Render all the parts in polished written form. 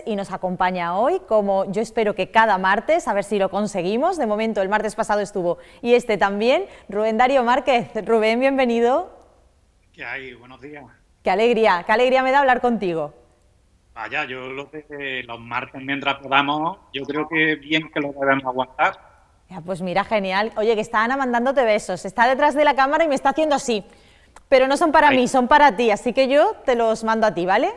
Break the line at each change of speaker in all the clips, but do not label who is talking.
martes y nos acompaña hoy, como yo espero que cada martes, a ver si lo conseguimos. De momento el martes pasado estuvo y este también, Rubén Darío Márquez. Rubén, bienvenido.
¿Qué hay? Buenos días.
Qué alegría me da hablar contigo.
Vaya, yo lo que los martes mientras podamos, yo creo que bien que lo debemos aguantar.
Ya, pues mira, genial. Oye, que está Ana mandándote besos, está detrás de la cámara y me está haciendo así. Pero no son para
Hay
mí, son para ti, así que yo te los mando a ti, ¿vale?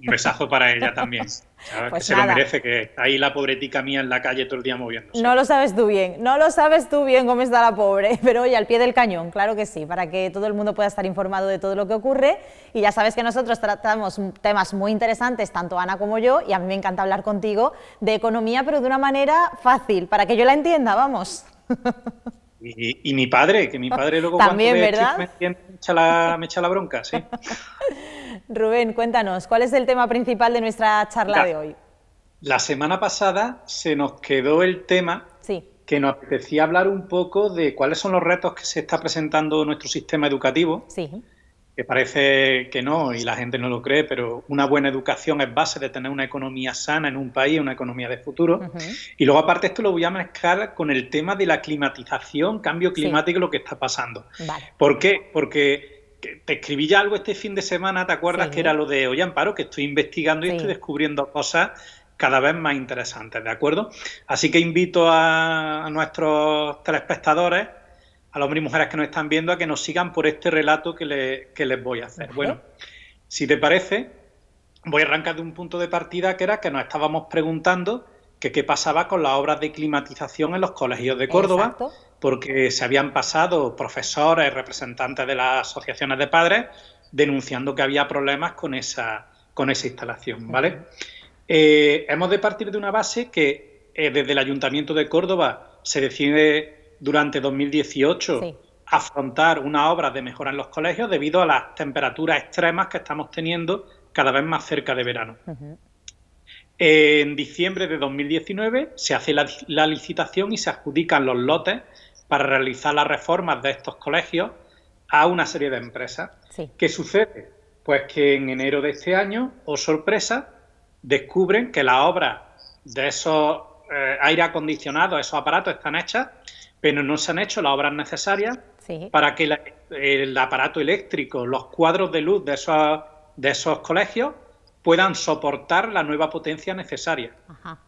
un besazo para ella también. Sabes que
Pues
se lo
nada.
merece, que está ahí la pobretica mía en la calle todo el día moviéndose.
No lo sabes tú bien, no lo sabes tú bien cómo está la pobre, pero oye, al pie del cañón, claro que sí, para que todo el mundo pueda estar informado de todo lo que ocurre. Y ya sabes que nosotros tratamos temas muy interesantes, tanto Ana como yo, y a mí me encanta hablar contigo de economía, pero de una manera fácil, para que yo la entienda, vamos.
Y mi padre, que mi padre luego cuando
También,
ve esto y no
¿verdad?
me entiende, me echa la bronca, sí.
Rubén, cuéntanos, ¿cuál es el tema principal de nuestra charla
Mira,
de hoy?
la semana pasada se nos quedó el tema
Sí,
que nos apetecía hablar un poco de cuáles son los retos que se está presentando nuestro sistema educativo,
sí,
que parece que no y la gente no lo cree, pero una buena educación es base de tener una economía sana en un país, una economía de futuro. Y luego aparte esto lo voy a mezclar con el tema de la climatización, cambio
sí,
climático, lo que está pasando.
vale,
¿Por qué? Porque te escribí ya algo este fin de semana, ¿te acuerdas? Que era
sí,
lo de, oye, Amparo, que estoy investigando y estoy
sí.
descubriendo cosas cada vez más interesantes, ¿de acuerdo? Así que invito a nuestros telespectadores, a los hombres y mujeres que nos están viendo, a que nos sigan por este relato que les voy a hacer.
Vale,
Bueno, si te parece, voy a arrancar de un punto de partida que era que nos estábamos preguntando que qué pasaba con las obras de climatización en los colegios de Córdoba,
exacto,
porque se habían pasado profesores, representantes de las asociaciones de padres, denunciando que había problemas con esa instalación, ¿vale? Hemos de partir de una base que desde el Ayuntamiento de Córdoba se decide durante 2018
sí,
afrontar una obra de mejora en los colegios debido a las temperaturas extremas que estamos teniendo cada vez más cerca de verano. En diciembre de 2019 se hace la licitación y se adjudican los lotes para realizar las reformas de estos colegios a una serie de empresas.
sí,
¿Qué sucede? Pues que en enero de este año, oh sorpresa, descubren que las obras de esos aire acondicionados, esos aparatos están hechas, pero no se han hecho las obras necesarias
sí,
para que el aparato eléctrico, los cuadros de luz de esos colegios puedan soportar la nueva potencia necesaria.
ajá,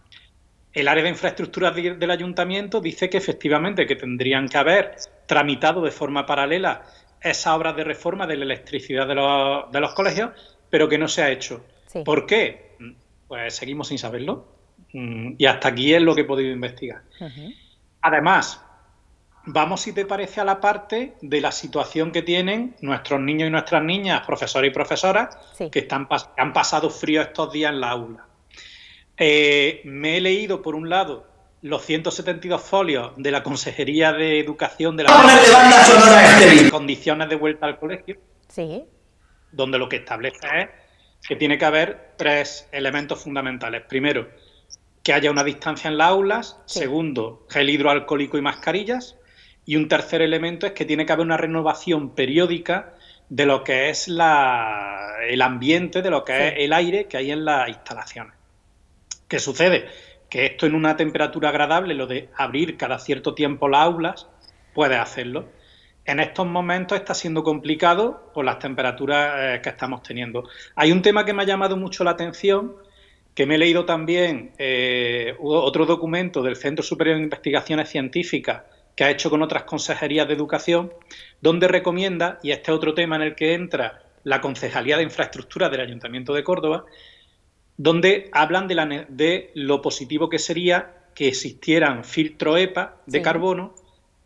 El área de infraestructuras del ayuntamiento dice que efectivamente que tendrían que haber tramitado de forma paralela esas obras de reforma de la electricidad de los colegios, pero que no se ha hecho.
sí,
¿Por qué? Pues seguimos sin saberlo. Y hasta aquí es lo que he podido investigar. Además, vamos, si te parece, a la parte de la situación que tienen nuestros niños y nuestras niñas, profesores y profesoras,
sí,
que han pasado frío estos días en la aula. Me he leído, por un lado, los 172 folios de la Consejería de Educación de la condiciones de vuelta al colegio,
sí,
donde lo que establece es que tiene que haber tres elementos fundamentales. Primero, que haya una distancia en las aulas.
sí,
Segundo, gel hidroalcohólico y mascarillas. Y un tercer elemento es que tiene que haber una renovación periódica de lo que es el ambiente, de lo que es
sí,
el aire que hay en las instalaciones. ¿Qué sucede? Que esto en una temperatura agradable, lo de abrir cada cierto tiempo las aulas, puede hacerlo. En estos momentos está siendo complicado por las temperaturas que estamos teniendo. Hay un tema que me ha llamado mucho la atención, que me he leído también otro documento del Centro Superior de Investigaciones Científicas que ha hecho con otras consejerías de educación, donde recomienda, y este es otro tema en el que entra la Concejalía de Infraestructura del Ayuntamiento de Córdoba, donde hablan de lo positivo que sería que existieran filtros EPA de
sí,
carbono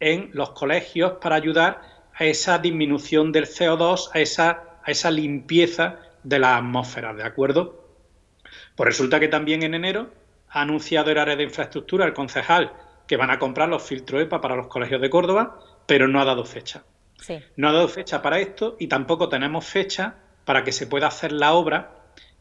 en los colegios para ayudar a esa disminución del CO2, a esa limpieza de la atmósfera, ¿de acuerdo? Pues resulta que también en enero ha anunciado el área de infraestructura, el concejal, que van a comprar los filtros EPA para los colegios de Córdoba, pero no ha dado fecha.
sí,
No ha dado fecha para esto y tampoco tenemos fecha para que se pueda hacer la obra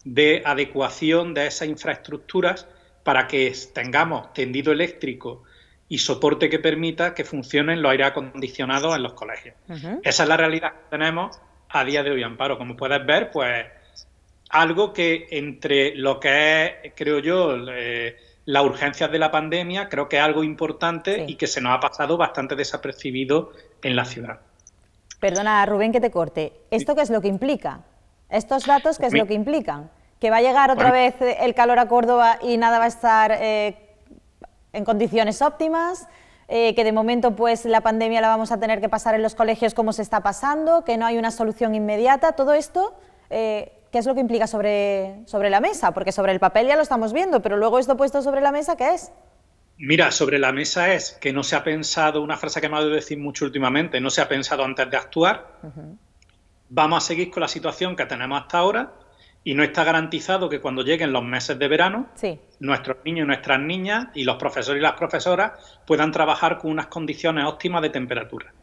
de adecuación de esas infraestructuras para que tengamos tendido eléctrico y soporte que permita que funcionen los aire acondicionados en los colegios. Esa es la realidad que tenemos a día de hoy, Amparo. Como puedes ver, pues algo que entre lo que es, creo yo, las urgencias de la pandemia, creo que es algo importante y que se nos ha pasado bastante desapercibido en la ciudad.
Perdona, Rubén, que te corte. ¿Esto qué es lo que implica? ¿Estos datos qué es lo que implican? ¿Que va a llegar otra vez el calor a Córdoba y nada va a estar en condiciones óptimas? Que de momento pues la pandemia la vamos a tener que pasar en los colegios como se está pasando, que no hay una solución inmediata. Todo esto, ¿qué es lo que implica sobre la mesa? Porque sobre el papel ya lo estamos viendo, pero luego esto puesto sobre la mesa, ¿qué es?
Mira, sobre la mesa es que no se ha pensado, una frase que me ha oído decir mucho últimamente, no se ha pensado antes de actuar. Vamos a seguir con la situación que tenemos hasta ahora y no está garantizado que cuando lleguen los meses de verano, nuestros niños y nuestras niñas y los profesores y las profesoras puedan trabajar con unas condiciones óptimas de temperatura.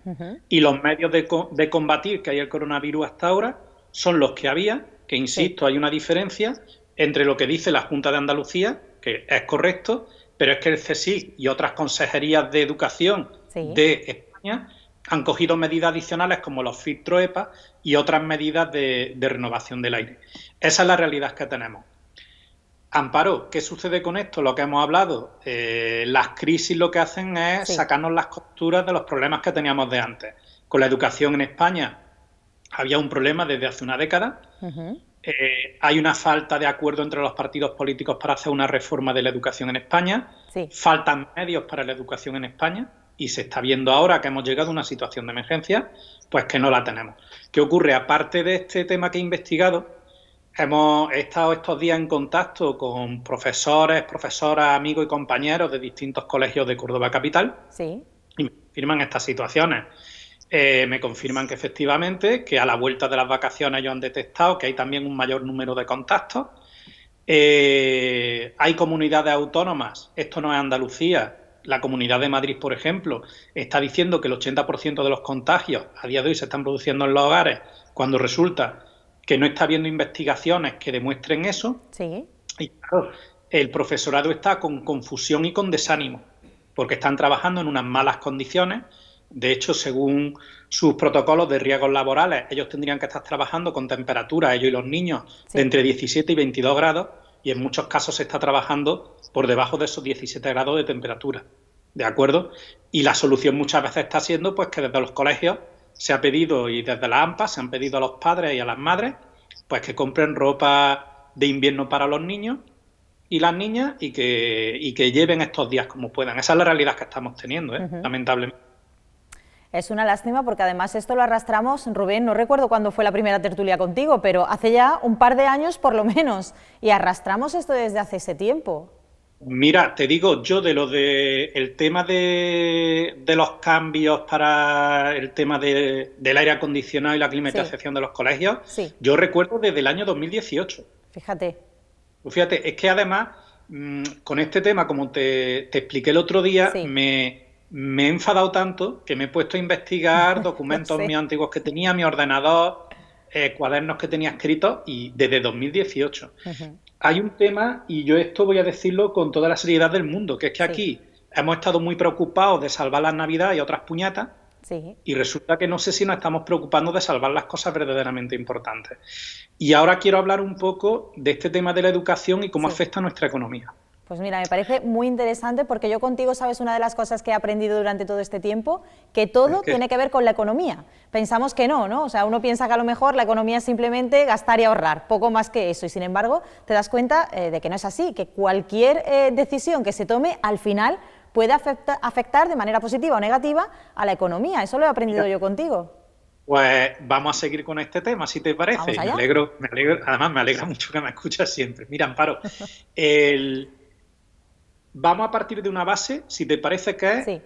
Y los medios de combatir que hay el coronavirus hasta ahora son los que había, que insisto, hay una diferencia entre lo que dice la Junta de Andalucía, que es correcto, pero es que el CSIC y otras consejerías de educación de España han cogido medidas adicionales como los filtros EPA y otras medidas de renovación del aire. Esa es la realidad que tenemos. Amparo, ¿qué sucede con esto? Lo que hemos hablado, las crisis lo que hacen es sacarnos las costuras de los problemas que teníamos de antes. Con la educación en España había un problema desde hace una década. Hay una falta de acuerdo entre los partidos políticos para hacer una reforma de la educación en España. Faltan medios para la educación en España. Y se está viendo ahora que hemos llegado a una situación de emergencia, pues que no la tenemos. ¿Qué ocurre? Aparte de este tema que he investigado, hemos estado estos días en contacto con profesores, profesoras, amigos y compañeros de distintos colegios de Córdoba capital y me confirman estas situaciones. Me confirman que efectivamente, que a la vuelta de las vacaciones ellos han detectado que hay también un mayor número de contactos. Hay comunidades autónomas, esto no es Andalucía. La Comunidad de Madrid, por ejemplo, está diciendo que el 80% de los contagios a día de hoy se están produciendo en los hogares, cuando resulta que no está habiendo investigaciones que demuestren eso. Y claro, el profesorado está con confusión y con desánimo, porque están trabajando en unas malas condiciones. De hecho, según sus protocolos de riesgos laborales, ellos tendrían que estar trabajando con temperaturas, ellos y los niños, de entre 17 y 22 grados, y en muchos casos se está trabajando por debajo de esos 17 grados de temperatura, ¿de acuerdo? Y la solución muchas veces está siendo pues que desde los colegios se ha pedido, y desde la AMPA se han pedido a los padres y a las madres, pues que compren ropa de invierno para los niños y las niñas y que lleven estos días como puedan. Esa es la realidad que estamos teniendo, lamentablemente.
Es una lástima porque además esto lo arrastramos, Rubén, no recuerdo cuándo fue la primera tertulia contigo, pero hace ya un par de años por lo menos, y arrastramos esto desde hace ese tiempo.
Mira, te digo, yo el tema de los cambios para el tema del aire acondicionado y la climatización de los colegios, yo recuerdo desde el año 2018.
Fíjate.
Fíjate, es que además, con este tema, como te expliqué el otro día, me he enfadado tanto que me he puesto a investigar documentos míos antiguos que tenía, mi ordenador, cuadernos que tenía escritos, y desde 2018. Hay un tema, y yo esto voy a decirlo con toda la seriedad del mundo, que es que aquí hemos estado muy preocupados de salvar las Navidades y otras puñetas, y resulta que no sé si nos estamos preocupando de salvar las cosas verdaderamente importantes. Y ahora quiero hablar un poco de este tema de la educación y cómo afecta a nuestra economía.
Pues mira, me parece muy interesante porque yo contigo, sabes, una de las cosas que he aprendido durante todo este tiempo, que todo tiene que ver con la economía. Pensamos que no, ¿no? O sea, uno piensa que a lo mejor la economía es simplemente gastar y ahorrar, poco más que eso, y sin embargo te das cuenta de que no es así, que cualquier decisión que se tome al final puede afectar de manera positiva o negativa a la economía. Eso lo he aprendido yo contigo.
Pues vamos a seguir con este tema, si te parece. Me alegro, además me alegra mucho que me escuches siempre. Mira, Amparo, vamos a partir de una base, si te parece, que es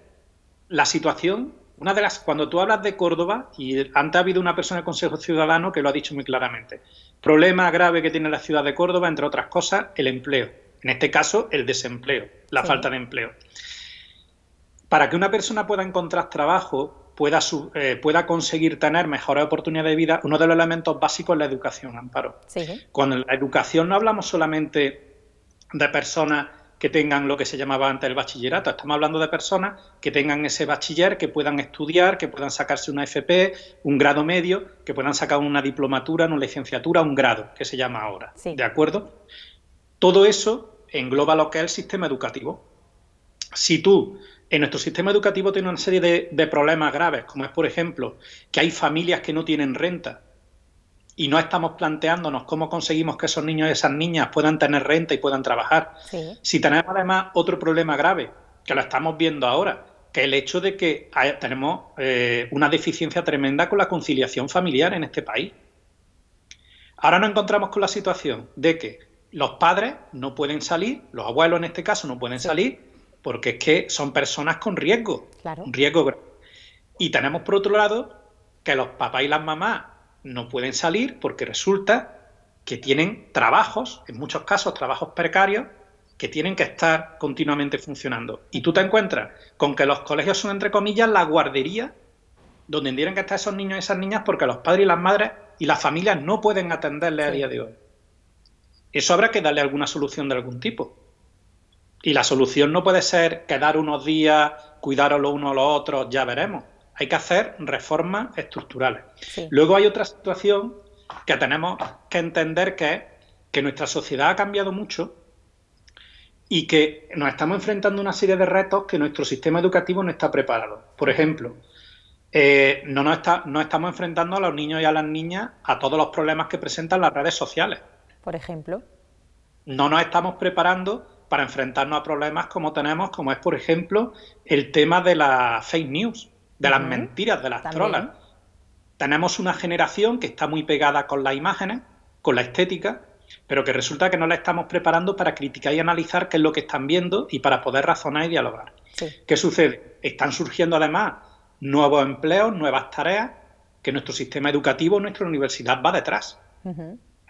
la situación, cuando tú hablas de Córdoba, y antes ha habido una persona del Consejo Ciudadano que lo ha dicho muy claramente, problema grave que tiene la ciudad de Córdoba, entre otras cosas, el empleo, en este caso el desempleo, la falta de empleo. Para que una persona pueda encontrar trabajo, pueda conseguir tener mejores oportunidades de vida, uno de los elementos básicos es la educación, Amparo. Con la educación no hablamos solamente de personas que tengan lo que se llamaba antes el bachillerato, estamos hablando de personas que tengan ese bachiller, que puedan estudiar, que puedan sacarse una FP, un grado medio, que puedan sacar una diplomatura, una licenciatura, un grado, que se llama ahora,
Sí.
¿de acuerdo? Todo eso engloba lo que es el sistema educativo. Si tú, en nuestro sistema educativo tienes una serie de problemas graves, como es, por ejemplo, que hay familias que no tienen renta, y no estamos planteándonos cómo conseguimos que esos niños y esas niñas puedan tener renta y puedan trabajar.
Sí.
Si tenemos además otro problema grave, que lo estamos viendo ahora, que es el hecho de que tenemos una deficiencia tremenda con la conciliación familiar en este país. Ahora nos encontramos con la situación de que los padres no pueden salir, los abuelos en este caso no pueden salir, porque es que son personas con riesgo,
Claro.
un riesgo grave. Y tenemos por otro lado que los papás y las mamás no pueden salir porque resulta que tienen trabajos, en muchos casos trabajos precarios, que tienen que estar continuamente funcionando. Y tú te encuentras con que los colegios son, entre comillas, la guardería donde tienen que estar esos niños y esas niñas porque los padres y las madres y las familias no pueden atenderles a día de hoy. Eso habrá que darle alguna solución de algún tipo. Y la solución no puede ser quedar unos días, cuidaros los unos a los otros, ya veremos. Hay que hacer reformas estructurales.
Sí.
Luego hay otra situación que tenemos que entender, que es que nuestra sociedad ha cambiado mucho y que nos estamos enfrentando a una serie de retos que nuestro sistema educativo no está preparado. Por ejemplo, no estamos enfrentando a los niños y a las niñas a todos los problemas que presentan las redes sociales.
Por ejemplo.
No nos estamos preparando para enfrentarnos a problemas como tenemos, como es, por ejemplo, el tema de las fake news, de las mentiras, de las trolas. Tenemos una generación que está muy pegada con las imágenes, con la estética, pero que resulta que no la estamos preparando para criticar y analizar qué es lo que están viendo y para poder razonar y dialogar.
Sí.
¿Qué sucede? Están surgiendo además nuevos empleos, nuevas tareas, que nuestro sistema educativo, nuestra universidad va detrás.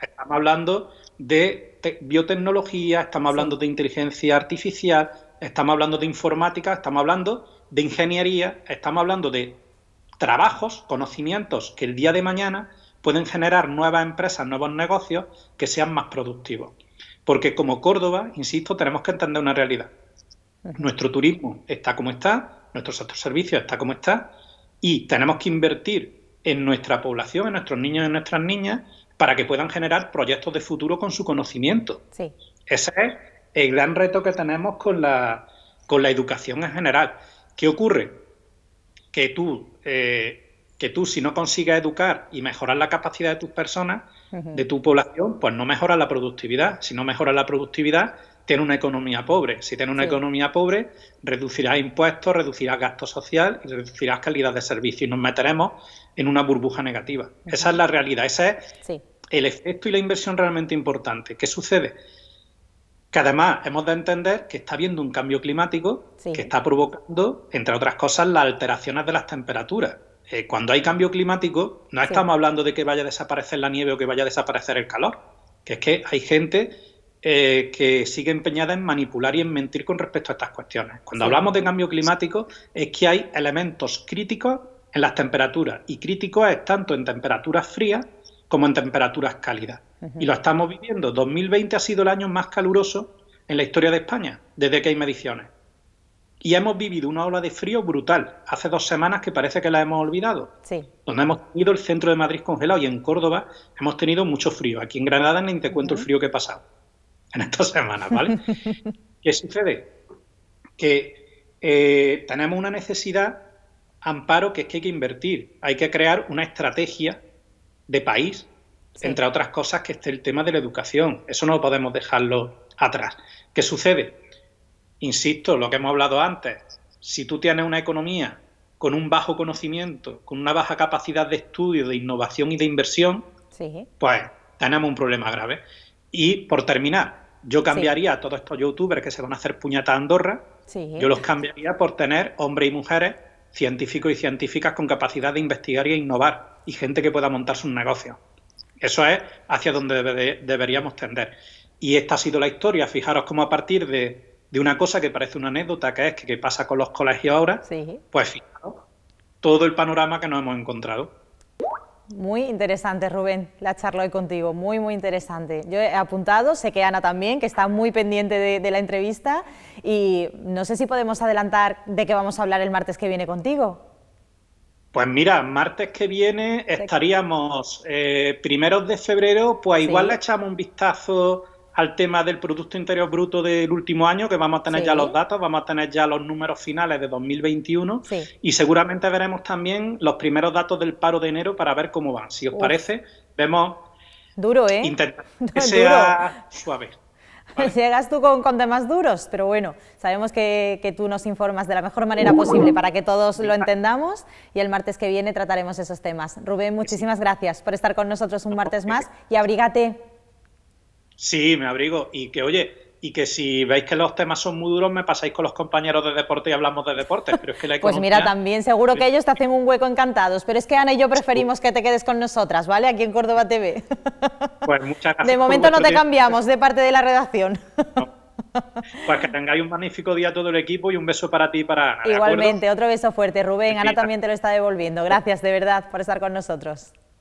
Estamos hablando de biotecnología, estamos hablando de inteligencia artificial, estamos hablando de informática, estamos hablando de ingeniería, estamos hablando de trabajos, conocimientos que el día de mañana pueden generar nuevas empresas, nuevos negocios que sean más productivos. Porque como Córdoba, insisto, tenemos que entender una realidad. Nuestro turismo está como está, nuestro sector servicios está como está, y tenemos que invertir en nuestra población, en nuestros niños y en nuestras niñas, para que puedan generar proyectos de futuro con su conocimiento.
Sí.
Ese es el gran reto que tenemos con la educación en general. ¿Qué ocurre? Que tú, si no consigues educar y mejorar la capacidad de tus personas, de tu población, pues no mejoras la productividad. Si no mejoras la productividad, tienes una economía pobre. Si tienes una economía pobre, reducirás impuestos, reducirás gasto social y reducirás calidad de servicio y nos meteremos en una burbuja negativa. Esa es la realidad, ese es el efecto y la inversión realmente importante. ¿Qué sucede? Que además hemos de entender que está habiendo un cambio climático que está provocando, entre otras cosas, las alteraciones de las temperaturas. Cuando hay cambio climático, no estamos hablando de que vaya a desaparecer la nieve o que vaya a desaparecer el calor, que es que hay gente que sigue empeñada en manipular y en mentir con respecto a estas cuestiones. Cuando hablamos de cambio climático es que hay elementos críticos en las temperaturas, y críticos es tanto en temperaturas frías como en temperaturas cálidas. Y lo estamos viviendo. 2020 ha sido el año más caluroso en la historia de España, desde que hay mediciones. Y hemos vivido una ola de frío brutal. Hace 2 semanas que parece que la hemos olvidado. Donde hemos tenido el centro de Madrid congelado, y en Córdoba hemos tenido mucho frío. Aquí en Granada ni te cuento el frío que he pasado en estas semanas, ¿vale? ¿Qué sucede? Que tenemos una necesidad, Amparo, que es que hay que invertir. Hay que crear una estrategia de país, entre otras cosas, que esté el tema de la educación. Eso no podemos dejarlo atrás. ¿Qué sucede? Insisto, lo que hemos hablado antes, si tú tienes una economía con un bajo conocimiento, con una baja capacidad de estudio, de innovación y de inversión, pues tenemos un problema grave. Y por terminar, yo cambiaría a todos estos youtubers que se van a hacer puñetas a Andorra, yo los cambiaría por tener hombres y mujeres, científicos y científicas con capacidad de investigar e innovar, y gente que pueda montar sus negocios. Eso es hacia donde deberíamos tender. Y esta ha sido la historia. Fijaros cómo a partir de una cosa que parece una anécdota, que es que pasa con los colegios ahora, pues fijaros todo el panorama que nos hemos encontrado.
Muy interesante, Rubén, la charla hoy contigo, muy, muy interesante. Yo he apuntado, sé que Ana también, que está muy pendiente de la entrevista, y no sé si podemos adelantar de qué vamos a hablar el martes que viene contigo.
Pues mira, martes que viene estaríamos primeros de febrero, pues igual le
Sí,
echamos un vistazo al tema del Producto Interior Bruto del último año, que vamos a tener ya los
sí,
datos, vamos a tener ya los números finales de 2021
sí.
y seguramente veremos también los primeros datos del paro de enero para ver cómo van. Si os
Uf,
parece, vemos,
duro, ¿eh?
intentar que
Duro.
sea suave, ¿vale?
Llegas tú con temas duros, pero bueno, sabemos que tú nos informas de la mejor manera posible para que todos lo entendamos y el martes que viene trataremos esos temas. Rubén, muchísimas gracias por estar con nosotros un martes más y abrígate.
Sí, me abrigo. Y que, oye, y que si veis que los temas son muy duros, me pasáis con los compañeros de deporte y hablamos de deportes. Pero es que la
Pues mira,
economía...
también seguro que ellos te hacen un hueco encantados, pero es que Ana y yo preferimos que te quedes con nosotras, ¿vale? Aquí en Córdoba TV.
Pues muchas
De
gracias por
momento no
vuestro
te
tiempo.
cambiamos de parte de la redacción.
Pues que tengáis un magnífico día todo el equipo y un beso para ti y para Ana, ¿de acuerdo?
Igualmente, otro beso fuerte, Rubén. Ana
Venga.
también te lo está devolviendo. Gracias de verdad por estar con nosotros.